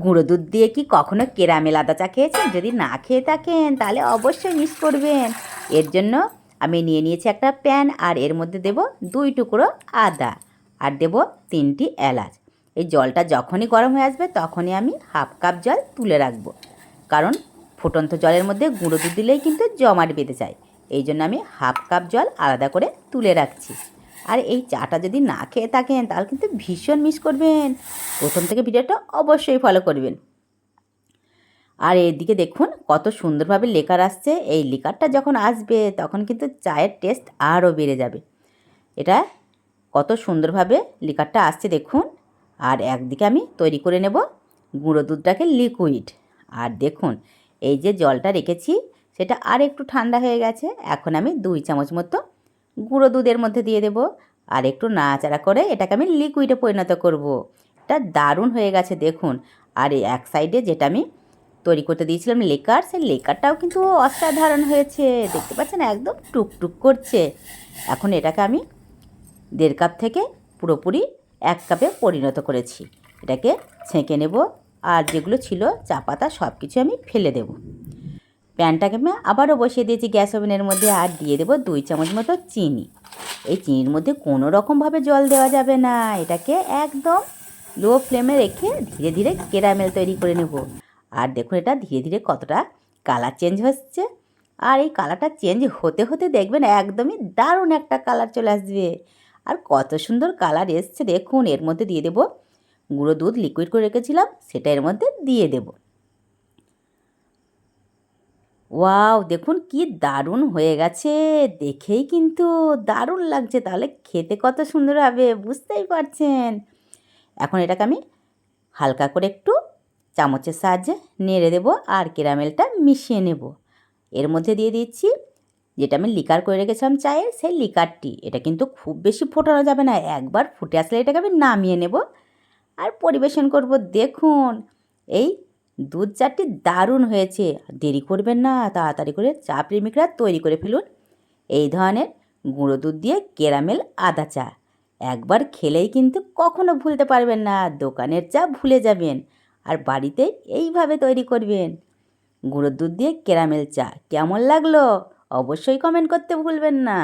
গুঁড়ো দুধ দিয়ে কি কখনো ক্যারামেল আদা চা খেয়েছেন? যদি না খেয়ে থাকেন তাহলে অবশ্যই মিস করবেন। এর জন্য আমি নিয়ে নিয়েছি একটা প্যান, আর এর মধ্যে দেব 2 টুকরো আদা, আর দেব 3টি এলাচ। এই জলটা যখনই গরম হয়ে আসবে তখনই আমি হাফ কাপ জল তুলে রাখবো, কারণ ফুটন্ত জলের মধ্যে গুঁড়ো দুধ দিলেই কিন্তু জমাট বেঁধে যায়। এই জন্য আমি হাফ কাপ জল আলাদা করে তুলে রাখছি। আর এই চাটা যদি না খেয়ে থাকেন তাহলে কিন্তু ভীষণ মিস করবেন। প্রথম থেকে ভিডিওটা অবশ্যই ফলো করবেন। আর এদিকে দেখুন কত সুন্দরভাবে লেকার আসছে। এই লেকারটা যখন আসবে তখন কিন্তু চায়ের টেস্ট আরও বেড়ে যাবে। এটা কত সুন্দরভাবে লেকারটা আসছে দেখুন। আর একদিকে আমি তৈরি করে নেব গুঁড়ো দুধটাকে লিকুইড। আর দেখুন এই যে জলটা রেখেছি সেটা আর একটু ঠান্ডা হয়ে গেছে। এখন আমি 2 চামচ মতো গুঁড়ো দুধের মধ্যে দিয়ে দেব, আর একটু নাড়াচাড়া করে এটাকে আমি লিকুইডে পরিণত করব। এটা দারুণ হয়ে গেছে দেখুন। আর এই এক সাইডে যেটা আমি তৈরি করতে দিয়েছিলাম লেকার, সেই লেকারটাও কিন্তু অসাধারণ হয়েছে। দেখতে পাচ্ছেন একদম টুকটুক করছে। এখন এটাকে আমি 1.5 কাপ থেকে পুরোপুরি 1 কাপে পরিণত করেছি। এটাকে ছেঁকে নেব, আর যেগুলো ছিল চা পাতা সব কিছু আমি ফেলে দেব। প্যানটাকে আমি আবারও বসিয়ে দিয়েছি গ্যাস ওভেনের মধ্যে, আর দিয়ে দেব 2 চামচ মতো চিনি। এই চিনির মধ্যে কোনো রকমভাবে জল দেওয়া যাবে না। এটাকে একদম লো ফ্লেমে রেখে ধীরে ধীরে ক্যারামেল তৈরি করে নেব। আর দেখুন এটা ধীরে ধীরে কতটা কালার চেঞ্জ হচ্ছে। আর এই কালারটা চেঞ্জ হতে হতে দেখবেন একদমই দারুণ একটা কালার চলে আসবে। আর কত সুন্দর কালার এসছে দেখুন। এর মধ্যে দিয়ে দেব গুঁড়ো দুধ লিকুইড করে রেখেছিলাম, সেটা এর মধ্যে দিয়ে দেব। ওয়াও, দেখুন কি দারুণ হয়ে গেছে। দেখেই কিন্তু দারুণ লাগছে, তাহলে খেতে কত সুন্দর হবে বুঝতেই পারছেন। এখন এটাকে আমি হালকা করে একটু চামচের সাহায্যে নেড়ে দেব, আর ক্যারামেলটা মিশিয়ে নেব। এর মধ্যে দিয়ে দিচ্ছি যেটা আমি লিকার করে রেখেছিলাম চায়ের, সেই লিকারটি। এটা কিন্তু খুব বেশি ফোটানো যাবে না, একবার ফুটে আসলে এটাকে আমি নামিয়ে নেব আর পরিবেশন করব। দেখুন এই দুধ চাটি দারুণ হয়েছে। দেরি করবেন না, তাড়াতাড়ি করে চা প্রেমিকরা তৈরি করে ফেলুন এই ধরনের গুঁড়ো দুধ দিয়ে ক্যারামেল আদা চা। একবার খেলেই কিন্তু কখনো ভুলতে পারবেন না, দোকানের চা ভুলে যাবেন। আর বাড়িতেই এইভাবে তৈরি করবেন গুঁড়ো দুধ দিয়ে ক্যারামেল চা। কেমন লাগলো অবশ্যই কমেন্ট করতে ভুলবেন না।